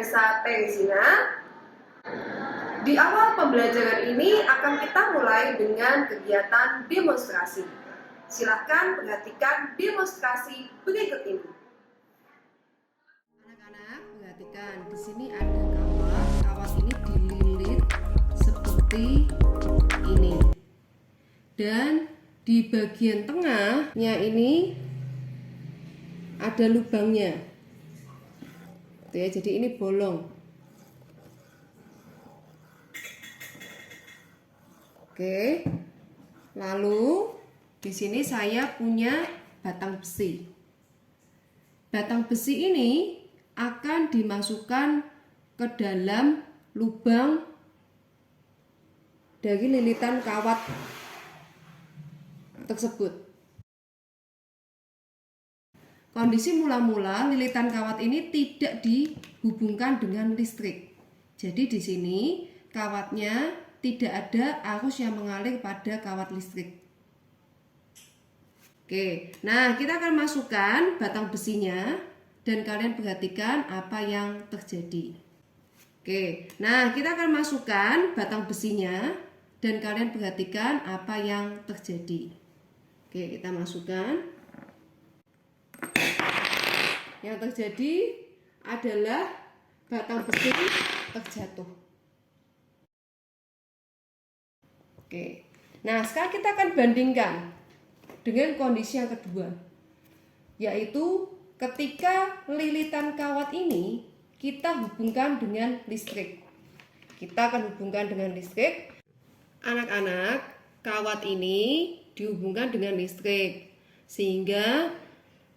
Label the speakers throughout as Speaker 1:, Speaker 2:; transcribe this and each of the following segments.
Speaker 1: Desa Teresina. Di awal pembelajaran ini akan kita mulai dengan kegiatan demonstrasi. Silakan perhatikan demonstrasi berikut ini. Anak-anak, perhatikan di sini ada kawat. Kawat ini dililit seperti ini. Dan di bagian tengahnya ini ada lubangnya. Tuh ya, jadi ini bolong. Oke, lalu di sini saya punya batang besi. Batang besi ini akan dimasukkan ke dalam lubang dari lilitan kawat tersebut. Kondisi mula-mula lilitan kawat ini tidak dihubungkan dengan listrik. Jadi di sini kawatnya tidak ada arus yang mengalir pada kawat listrik. Oke, nah kita akan masukkan batang besinya dan kalian perhatikan apa yang terjadi. Oke, nah kita akan masukkan batang besinya dan kalian perhatikan apa yang terjadi. Oke, kita masukkan. Yang terjadi adalah batang besi terjatuh. Oke, nah sekarang kita akan bandingkan dengan kondisi yang kedua, yaitu ketika lilitan kawat ini kita hubungkan dengan listrik. Kita akan hubungkan dengan listrik. Anak-anak, kawat ini dihubungkan dengan listrik, sehingga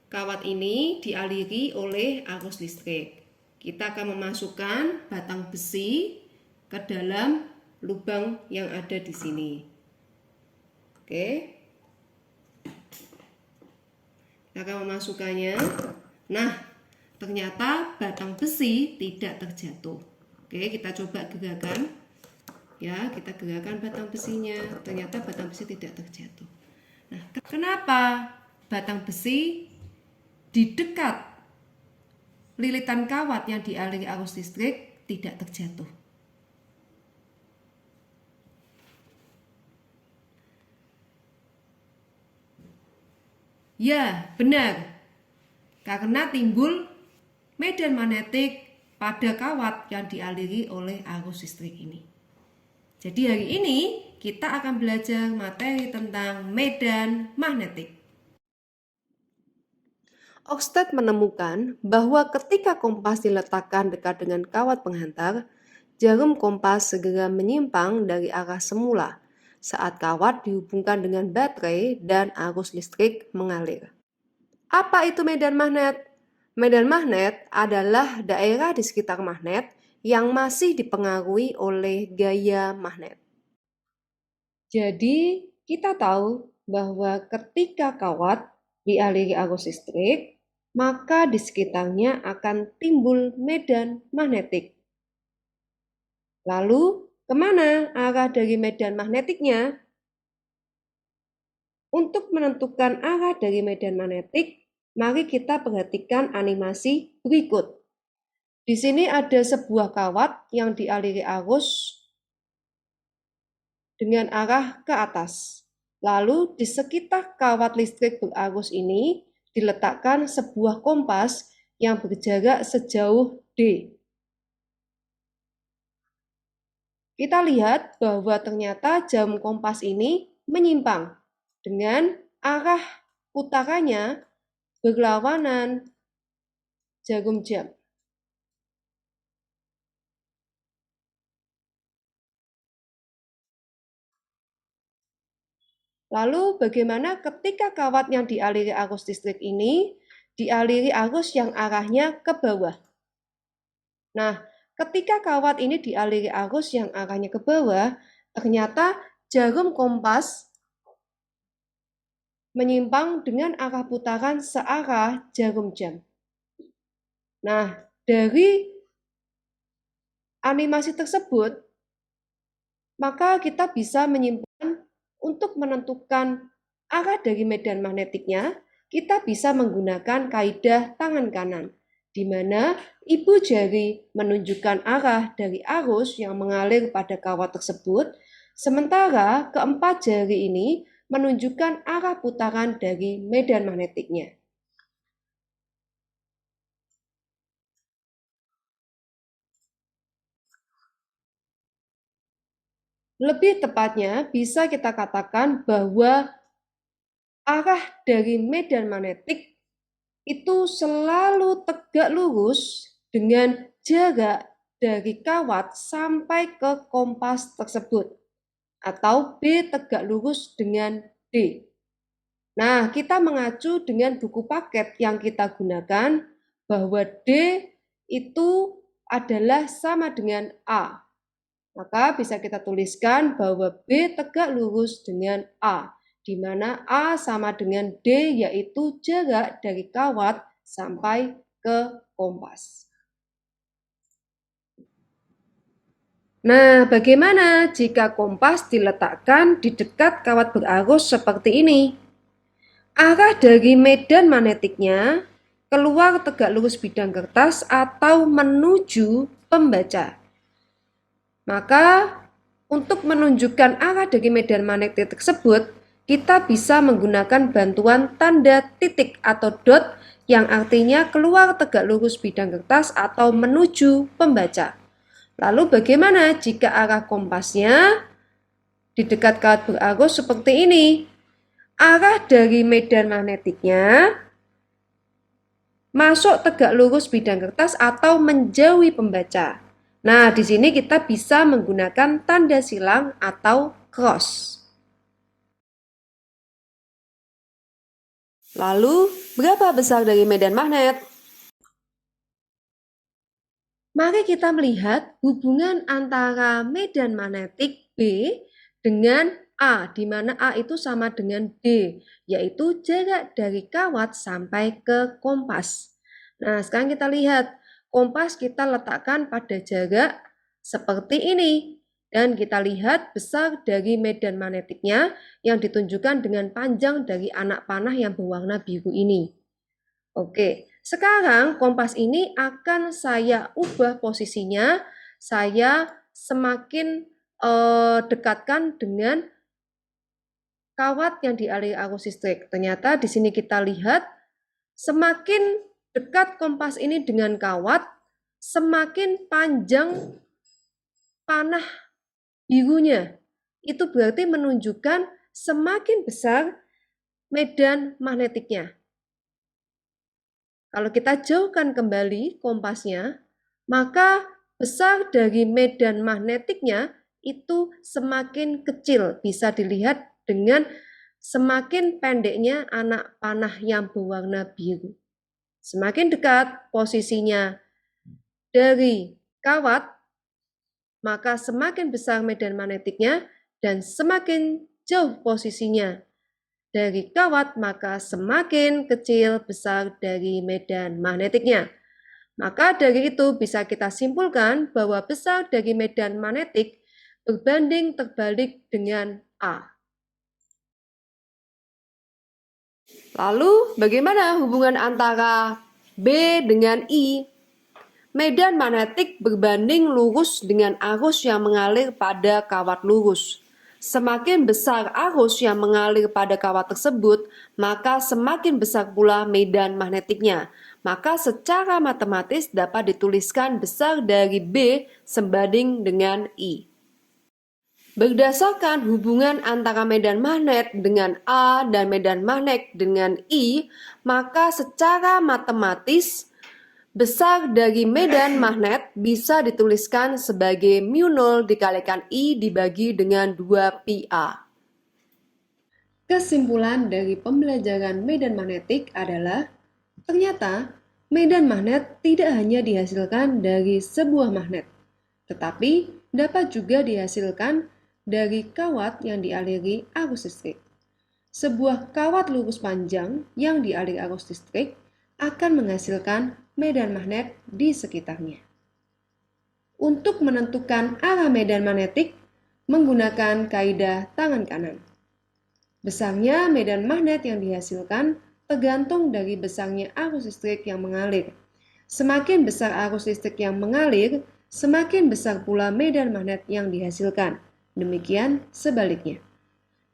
Speaker 1: kawat ini dialiri oleh arus listrik. Kita akan memasukkan batang besi ke dalam lubang yang ada di sini. Oke. Kita akan memasukkannya. Nah, ternyata batang besi tidak terjatuh. Oke, kita coba gerakan. Ya, kita gerakan batang besinya. Ternyata batang besi tidak terjatuh. Nah, kenapa batang besi di dekat lilitan kawat yang dialiri arus listrik tidak terjatuh? Ya, benar. Karena timbul medan magnetik pada kawat yang dialiri oleh arus listrik ini. Jadi hari ini kita akan belajar materi tentang medan magnetik. Oersted menemukan bahwa ketika kompas diletakkan dekat dengan kawat penghantar, jarum kompas segera menyimpang dari arah semula saat kawat dihubungkan dengan baterai dan arus listrik mengalir. Apa itu medan magnet? Medan magnet adalah daerah di sekitar magnet yang masih dipengaruhi oleh gaya magnet. Jadi, kita tahu bahwa ketika kawat dialiri arus listrik, maka di sekitarnya akan timbul medan magnetik. Lalu, kemana arah dari medan magnetiknya? Untuk menentukan arah dari medan magnetik, mari kita perhatikan animasi berikut. Di sini ada sebuah kawat yang dialiri arus dengan arah ke atas. Lalu di sekitar kawat listrik berarus ini diletakkan sebuah kompas yang berjarak sejauh D. Kita lihat bahwa ternyata jarum kompas ini menyimpang dengan arah putarannya berlawanan jarum jam. Lalu bagaimana ketika kawat yang dialiri arus listrik ini dialiri arus yang arahnya ke bawah? Nah, ketika kawat ini dialiri arus yang arahnya ke bawah, ternyata jarum kompas menyimpang dengan arah putaran searah jarum jam. Nah, dari animasi tersebut, maka kita bisa menyimpulkan untuk menentukan arah dari medan magnetiknya, kita bisa menggunakan kaidah tangan kanan, di mana ibu jari menunjukkan arah dari arus yang mengalir pada kawat tersebut, sementara keempat jari ini menunjukkan arah putaran dari medan magnetiknya. Lebih tepatnya, bisa kita katakan bahwa arah dari medan magnetik itu selalu tegak lurus dengan jarak dari kawat sampai ke kompas tersebut, atau B tegak lurus dengan D. Nah, kita mengacu dengan buku paket yang kita gunakan bahwa D itu adalah sama dengan A. Maka bisa kita tuliskan bahwa B tegak lurus dengan A, di mana A sama dengan D, yaitu jarak dari kawat sampai ke kompas. Nah, bagaimana jika kompas diletakkan di dekat kawat berarus seperti ini? Arah dari medan magnetiknya keluar tegak lurus bidang kertas atau menuju pembaca. Maka untuk menunjukkan arah dari medan magnetik tersebut, kita bisa menggunakan bantuan tanda titik atau dot yang artinya keluar tegak lurus bidang kertas atau menuju pembaca. Lalu bagaimana jika arah kompasnya di dekat kawat berarus seperti ini? Arah dari medan magnetiknya masuk tegak lurus bidang kertas atau menjauhi pembaca. Nah, di sini kita bisa menggunakan tanda silang atau cross. Lalu, berapa besar dari medan magnet? Mari kita melihat hubungan antara medan magnetik B dengan A, di mana A itu sama dengan D, yaitu jarak dari kawat sampai ke kompas. Nah, sekarang kita lihat, kompas kita letakkan pada jarak seperti ini. Dan kita lihat besar dari medan magnetiknya yang ditunjukkan dengan panjang dari anak panah yang berwarna biru ini. Oke, sekarang kompas ini akan saya ubah posisinya, saya semakin dekatkan dengan kawat yang dialiri arus listrik. Ternyata di sini kita lihat semakin dekat kompas ini dengan kawat, semakin panjang panah birunya. Itu berarti menunjukkan semakin besar medan magnetiknya. Kalau kita jauhkan kembali kompasnya, maka besar dari medan magnetiknya itu semakin kecil. Bisa dilihat dengan semakin pendeknya anak panah yang berwarna biru. Semakin dekat posisinya dari kawat, maka semakin besar medan magnetiknya, dan semakin jauh posisinya dari kawat, maka semakin kecil besar dari medan magnetiknya. Maka dari itu bisa kita simpulkan bahwa besar dari medan magnetik berbanding terbalik dengan A. Lalu bagaimana hubungan antara B dengan I? Medan magnetik berbanding lurus dengan arus yang mengalir pada kawat lurus. Semakin besar arus yang mengalir pada kawat tersebut, maka semakin besar pula medan magnetiknya. Maka secara matematis dapat dituliskan besar dari B sebanding dengan I. Berdasarkan hubungan antara medan magnet dengan A dan medan magnet dengan I, maka secara matematis besar dari medan magnet bisa dituliskan sebagai mu0 dikalikan I dibagi dengan 2πa. Kesimpulan dari pembelajaran medan magnetik adalah ternyata medan magnet tidak hanya dihasilkan dari sebuah magnet, tetapi dapat juga dihasilkan dari kawat yang dialiri arus listrik. Sebuah kawat lurus panjang yang dialiri arus listrik akan menghasilkan medan magnet di sekitarnya. Untuk menentukan arah medan magnetik menggunakan kaidah tangan kanan. Besarnya medan magnet yang dihasilkan tergantung dari besarnya arus listrik yang mengalir. Semakin besar arus listrik yang mengalir, semakin besar pula medan magnet yang dihasilkan. Demikian sebaliknya.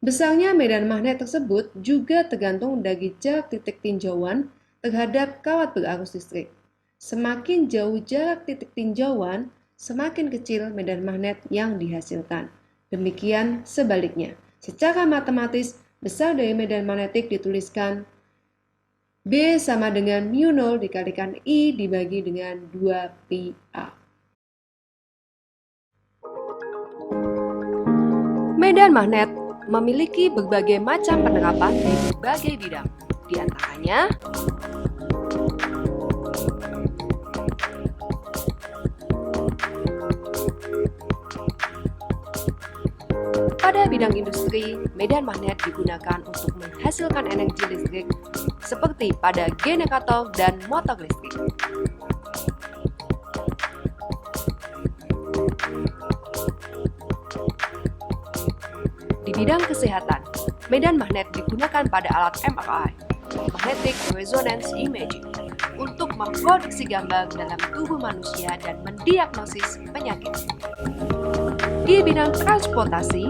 Speaker 1: Besarnya medan magnet tersebut juga tergantung dari jarak titik tinjauan terhadap kawat berarus listrik. Semakin jauh jarak titik tinjauan, semakin kecil medan magnet yang dihasilkan. Demikian sebaliknya. Secara matematis, besar dari medan magnetik dituliskan B sama dengan mu0 dikalikan I dibagi dengan 2 pi A. Medan magnet memiliki berbagai macam penerapan di berbagai bidang. Di antaranya, pada bidang industri, medan magnet digunakan untuk menghasilkan energi listrik seperti pada generator dan motor listrik. Di bidang kesehatan, medan magnet digunakan pada alat MRI, Magnetic Resonance Imaging, untuk memproduksi gambar dalam tubuh manusia dan mendiagnosis penyakit. Di bidang transportasi,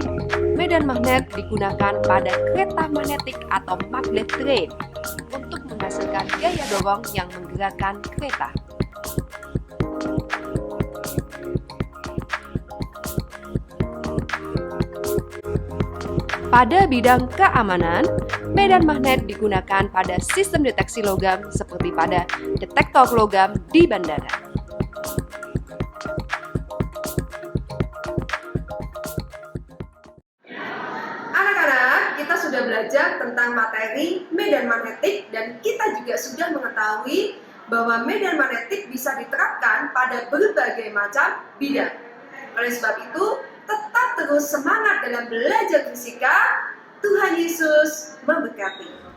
Speaker 1: medan magnet digunakan pada kereta magnetik atau magnet train untuk menghasilkan gaya dorong yang menggerakkan kereta. Pada bidang keamanan, medan magnet digunakan pada sistem deteksi logam seperti pada detektor logam di bandara. Anak-anak, kita sudah belajar tentang materi medan magnetik dan kita juga sudah mengetahui bahwa medan magnetik bisa diterapkan pada berbagai macam bidang. Oleh sebab itu, tetap terus semangat dalam belajar fisika. Tuhan Yesus memberkati.